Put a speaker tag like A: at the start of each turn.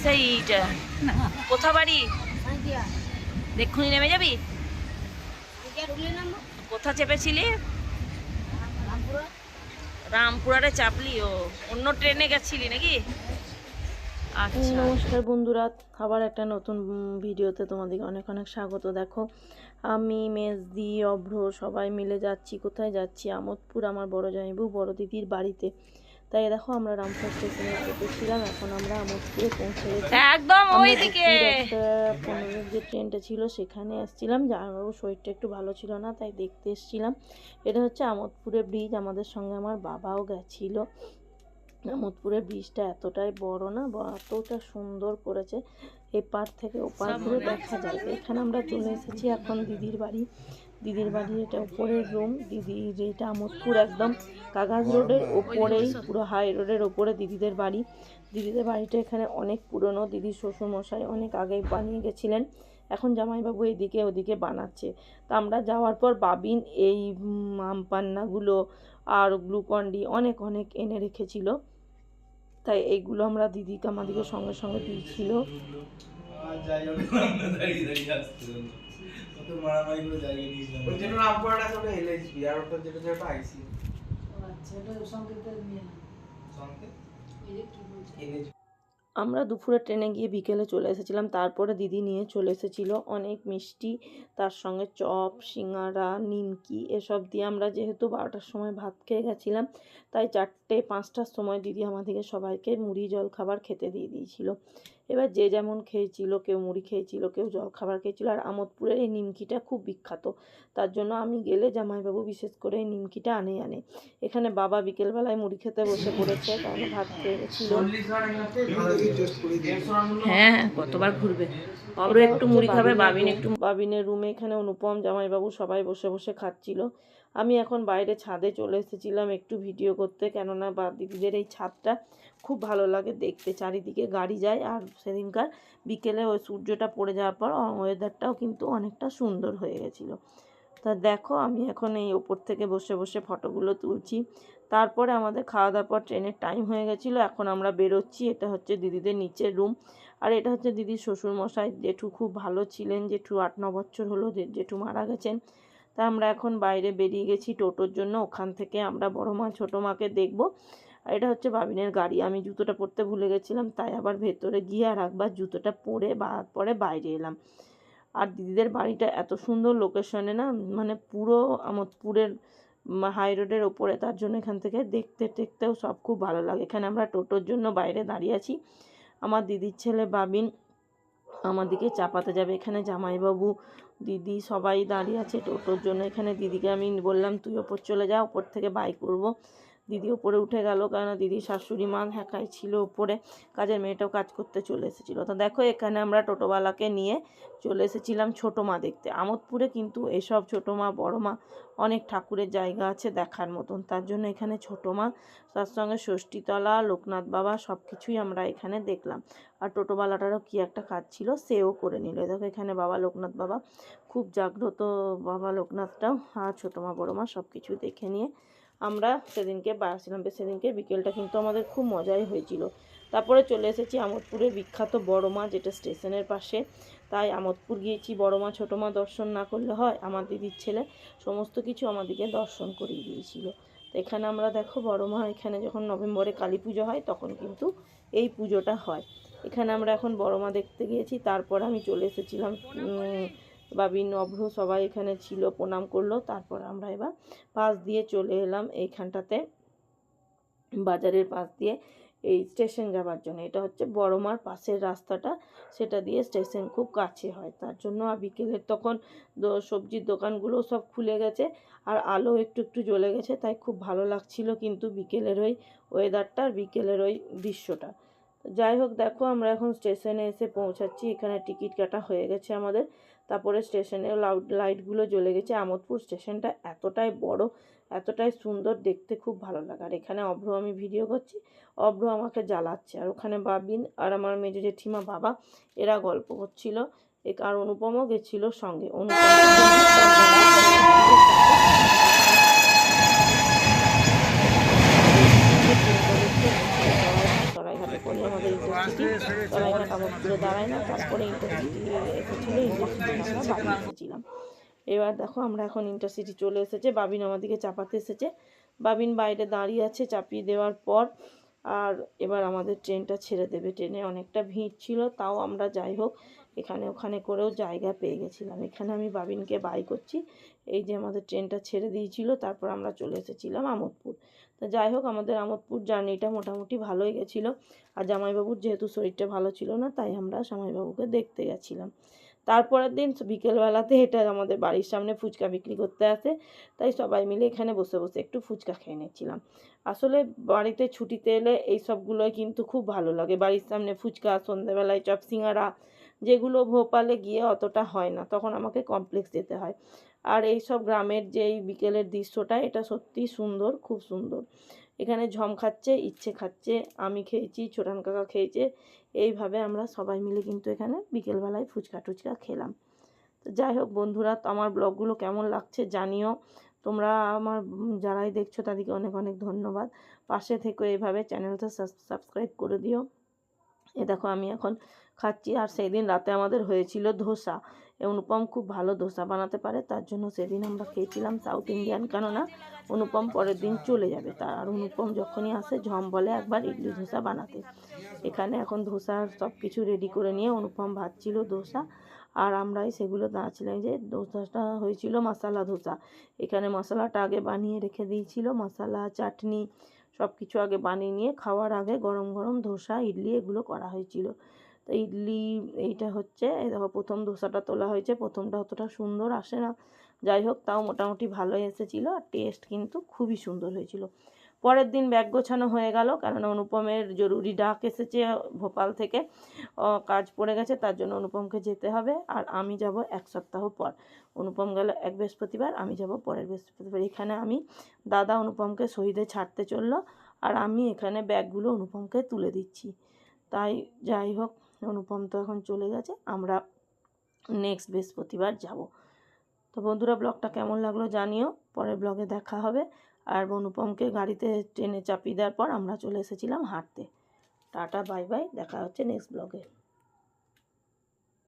A: Side. কোথা বাড়ি? দেখুনি নেমে যাবি? কোথা চেপেছিলি? রামপুরারে চাপলি? ও অন্য ট্রেনে গেছিলি নাকি? আচ্ছা। নমস্কার বন্ধুরা, আবার একটা নতুন ভিডিওতে তোমাদেরকে অনেক অনেক স্বাগত। দেখো আমি মেজদি অভ্র সবাই মিলে যাচ্ছি। কোথায় যাচ্ছি? আমোদপুর, আমার বড় জামাইবু বড় দিদির বাড়িতে। তাই দেখো আমরা রামপুর স্টেশনে চেপেছিলাম, এখন আমরা আমোদপুরে পৌঁছে গেছি। একদম ওইদিকে 15 যে ট্রেনটা ছিল সেখানে আসছিলাম। জামাইবাবুর শরীরটা একটু ভালো ছিল না, তাই দেখতে এসেছিলাম। এটা হচ্ছে আমোদপুরে ব্রিজ, আমাদের সঙ্গে আমার বাবাও গেছিল। আমোদপুরের ব্রিজটা এতটাই বড় না, এতটা সুন্দর করেছে, এপার থেকে ওপার পুরো দেখা যায়। এখানে আমরা চলে এসেছি এখন দিদির বাড়ি। দিদির বাড়ি এটা উপরের রুম। দিদির এটা আমোদপুর একদম কাগজ রোডের ওপরেই, পুরো হাই রোডের ওপরে দিদিদের বাড়ি। দিদিদের বাড়িটা এখানে অনেক পুরনো, দিদির শ্বশুরমশাই অনেক আগে বানিয়ে গেছিলেন। এখন জামাইবাবু এদিকে ওদিকে বানাচ্ছে। তা আমরা যাওয়ার পর বাবিন এই আম পান্নাগুলো আর গ্লুকন্ডি অনেক অনেক এনে রেখেছিল, তাই এইগুলো আমরা দিদিকে আমাদেরকে সঙ্গে সঙ্গে দিয়েছিল। আমরা দুপুরে ট্রেনে গিয়ে বিকেলে চলে এসেছিলাম। তারপরে দিদি নিয়ে চলে এসেছিলো অনেক মিষ্টি, তার সঙ্গে চপ, সিঙ্গারা, নিমকি এসব দিয়ে। আমরা যেহেতু 12টার সময় ভাত খেয়ে গেছিলাম, তাই 4টে-5টার সময় দিদি আমাদেরকে সবাইকে মুড়ি জল খাবার খেতে দিয়ে দিয়েছিল। এবার যে যেমন খেয়েছিল, কেউ মুড়ি খেয়েছিল, কেউ জল খাবার খেয়েছিল। আর আমোদপুরের এই নিমকিটা খুব বিখ্যাত, তার জন্য আমি গেলে জামাইবাবু বিশেষ করে এই নিমকিটা আনে। এখানে বাবা বিকেলবেলায় মুড়ি খেতে বসে পড়েছে, কারণ ভাত খেয়ে গেছিল। হ্যাঁ, কতবার ঘুরবে। ওরা একটু মুড়ি খাবে, বাবিন একটু। বাবিনের রুমে এখানে অনুপম, জামাইবাবু সবাই বসে বসে খাচ্ছিল। আমি এখন বাইরে ছাদে চলে এসেছিলাম একটু ভিডিও করতে, কেননা দিদিদের এই ছাদটা খুব ভালো লাগে দেখতে, চারিদিকে গাড়ি যায়। আর সেদিনকার বিকেলে ওই সূর্যটা পড়ে যাওয়ার পর ওয়েদারটাও কিন্তু অনেকটা সুন্দর হয়ে গেছিলো। তা দেখো আমি এখন এই ওপর থেকে বসে বসে ফটোগুলো তুলছি। তারপরে আমাদের খাওয়া দাওয়ার পর ট্রেনের টাইম হয়ে গেছিলো, এখন আমরা বেরোচ্ছি। এটা হচ্ছে দিদিদের নিচের রুম, আর এটা হচ্ছে দিদির শ্বশুরমশাই। জেঠু খুব ভালো ছিলেন, জেঠু 8-9 বছর হলো জেঠু মারা গেছেন। তা আমরা এখন বাইরে বেরিয়ে গেছি টোটোর জন্য, ওখান থেকে আমরা বড় মা ছোটো মাকে দেখবো। আর এটা হচ্ছে বাবিনের গাড়ি। আমি জুতোটা পরতে ভুলে গেছিলাম, তাই আবার ভেতরে গিয়ে আর একবার জুতোটা পরে বাইরে এলাম। আর দিদিদের বাড়িটা এত সুন্দর লোকেশনে না, মানে পুরো আমোদপুরের হাই রোডের ওপরে, তার জন্য এখান থেকে দেখতেও সব খুব ভালো লাগে। এখানে আমরা টোটোর জন্য বাইরে দাঁড়িয়ে আছি। আমার দিদির ছেলে বাবিন আমাদেরকে চাপাতে যাবে। এখানে জামাইবাবু, দিদি সবাই দাঁড়িয়ে আছে টোটোর জন্য। এখানে দিদিকে আমি বললাম তুই ওপর চলে যা, ওপর থেকে বাই করবো। দিদি ওপরে উঠে গেল, কারণ দিদির শাশুড়ি মা একাই ছিল ওপরে, কাজের মেয়েটাও কাজ করতে চলে এসেছিলো। তো দেখো এখানে আমরা টোটোওয়ালাকে নিয়ে চলে এসেছিলাম ছোটো মা দেখতে। আমোদপুরে কিন্তু এসব ছোটো মা বড় মা অনেক ঠাকুরের জায়গা আছে দেখার মতন, তার জন্য এখানে ছোটো মা, তার সঙ্গে ষষ্ঠীতলা, লোকনাথ বাবা সব কিছুই আমরা এখানে দেখলাম। আর টোটোওয়ালাটারও কি একটা কাজ ছিল, সেও করে নিল। দেখো এখানে বাবা লোকনাথ বাবা, খুব জাগ্রত বাবা লোকনাথটাও। আর ছোটো মা বড়ো মা সব কিছু দেখে নিয়ে আমরা সেদিনকে আসলাম। সেদিনকে বিকেলটা কিন্তু আমাদের খুব মজাই হয়েছিল। তারপরে চলে এসেছি আমোদপুরের বিখ্যাত বড় মা, যেটা স্টেশনের পাশে। তাই আমোদপুর গিয়েছি, বড় মা ছোটো মা দর্শন না করলে হয়। আমার দিদির ছেলে সমস্ত কিছু আমাদেরকে দর্শন করিয়ে দিয়েছিল। তো এখানে আমরা দেখো বড় মা, এখানে যখন নভেম্বরে কালী পুজো হয় তখন কিন্তু এই পুজোটা হয়। এখানে আমরা এখন বড় মা দেখতে গিয়েছি। তারপর আমি চলে এসেছিলাম, বাবিন অভ্র সবাই এখানে ছিল, প্রণাম করলো। তারপর আমরা এবার পাশ দিয়ে চলে এলাম এইখানটাতে, বাজারের পাশ দিয়ে এই স্টেশন যাওয়ার জন্য। এটা হচ্ছে বড় মার পাশের রাস্তাটা, সেটা দিয়ে স্টেশন খুব কাছে হয়, তার জন্য। আর বিকেলের তখন সবজির দোকানগুলো সব খুলে গেছে, আর আলো একটু একটু জ্বলে গেছে, তাই খুব ভালো লাগছিল কিন্তু বিকেলের ওই ওয়েদারটা, আর বিকেলের ওই দৃশ্যটা। যাই হোক, দেখো আমরা এখন স্টেশনে এসে পৌঁছাচ্ছি। এখানে টিকিট কাটা হয়ে গেছে আমাদের। তারপরে স্টেশনে লাইটগুলো জ্বলে গেছে। আমোদপুর স্টেশনটা এতটাই বড়, এতটাই সুন্দর, দেখতে খুব ভালো লাগে। আর এখানে অভ্র, আমি ভিডিও করছি, অভ্র আমাকে জ্বালাচ্ছে। আর ওখানে বাবিন আর আমার মেজো জেঠিমা বাবা এরা গল্প করছিল। আর অনুপমও গেছিল সঙ্গে। সরাইঘাটে পড়ে আমাদের উপস্থিতি। সরাইঘাট কামারপুরে দাঁড়ায় না। তারপরে ইন্টারসিটি এসেছিলো, ইন্টারসিটি আমরা বাড়ি এসেছিলাম। এবার দেখো আমরা এখন ইন্টারসিটি চলে এসেছে, বাবিন আমাদেরকে চাপাতে এসেছে। বাবিন বাইরে দাঁড়িয়ে আছে চাপিয়ে দেওয়ার পর। আর এবার আমাদের ট্রেনটা ছেড়ে দেবে। ট্রেনে অনেকটা ভিড় ছিল, তাও আমরা যাই হোক এখানে ওখানে করেও জায়গা পেয়ে গেছিলাম। এখানে আমি বাবিনকে বাই করছি। এই যে আমাদের ট্রেনটা ছেড়ে দিয়েছিল, তারপর আমরা চলে এসেছিলাম আমোদপুর। তো যাই হোক আমাদের আমোদপুর জার্নিটা মোটামুটি ভালোই গেছিলো। আর জামাইবাবুর যেহেতু শরীরটা ভালো ছিল না, তাই আমরা জামাইবাবুকে দেখতে গেছিলাম। তারপরের দিন বিকেলবেলাতে এটা আমাদের বাড়ির সামনে ফুচকা বিক্রি করতে আসে, তাই সবাই মিলে এখানে বসে বসে একটু ফুচকা খেয়ে নিচ্ছিলাম। আসলে বাড়িতে ছুটিতে এলে এই সবগুলোই কিন্তু খুব ভালো লাগে। বাড়ির সামনে ফুচকা, সন্ধ্যেবেলায় চপ সিঙ্গারা, যেগুলো ভোপালে গিয়ে অতটা হয় না, তখন আমাকে কমপ্লেক্স যেতে হয়। আর এই সব গ্রামের যে এই বিকেলের দৃশ্যটা, এটা সত্যি সুন্দর, খুব সুন্দর। এখানে ঝম খাচ্ছে, ইচ্ছে খাচ্ছে, আমি খেয়েছি, ছোটান কাকা খেয়েছে। এইভাবে আমরা সবাই মিলে কিন্তু এখানে বিকেলবেলায় ফুচকা টুচকা খেলাম। তো যাই হোক বন্ধুরা, তো আমার ব্লগগুলো কেমন লাগছে জানিও। তোমরা আমার যারাই দেখছো তাদেরকে অনেক অনেক ধন্যবাদ। পাশে থেকে এইভাবে চ্যানেলটা সাবস্ক্রাইব করে দিও। এ দেখো আমি এখন খাচ্ছি। আর সেই দিন রাতে আমাদের হয়েছিল ধোসা। অনুপম খুব ভালো ধোসা বানাতে পারে, তার জন্য সেদিন আমরা খেয়েছিলাম সাউথ ইন্ডিয়ান, কেননা অনুপম পরের দিন চলে যাবে। আর অনুপম যখনই আসে ঝম বলে একবার ইডলি ধোসা বানাতে। এখানে এখন ধোসার সব কিছু রেডি করে নিয়ে অনুপম ভাজছিল ধোসা, আর আমরাই সেগুলো দাঁড়াচ্ছিলাম। যে ধোসাটা হয়েছিল মশলা ধোসা। এখানে মশলাটা আগে বানিয়ে রেখে দিয়েছিল, মশলা চাটনি সব কিছু আগে বানিয়ে নিয়ে খাওয়ার আগে গরম গরম ধোসা ইডলি এগুলো করা হয়েছিল। তো ইডলি এইটা হচ্ছে, এই দেখো প্রথম ধোসাটা তোলা হয়েছে। প্রথমটা অতটা সুন্দর আসে না, যাই হোক তাও মোটামুটি ভালোই এসেছিলো। আর টেস্ট কিন্তু খুবই সুন্দর হয়েছিল। পরের দিন ব্যাগ গোছানো হয়ে গেল, কারণ অনুপমের জরুরি ডাক এসেছে ভোপাল থেকে, কাজ পড়ে গেছে, তার জন্য অনুপমকে যেতে হবে। আর আমি যাব এক সপ্তাহ পর। অনুপম গেল এক বৃহস্পতিবার, আমি যাব পরের বৃহস্পতিবার। এখানে আমি দাদা অনুপমকে শহীদে ছাড়তে চললো, আর আমি এখানে ব্যাগগুলো অনুপমকে তুলে দিচ্ছি। তাই যাই হোক অনুপম তো এখন চলে গেছে, আমরা নেক্সট বৃহস্পতিবার যাব। তো বন্ধুরা ব্লগটা কেমন লাগলো জানিও। পরের ব্লগে দেখা হবে। আর অনুপমকে গাড়িতে ট্রেনে চাপিয়ে দেওয়ার পর আমরা চলে এসেছিলাম হাঁটতে। টাটা বাই বাই, দেখা হচ্ছে নেক্সট ব্লগে।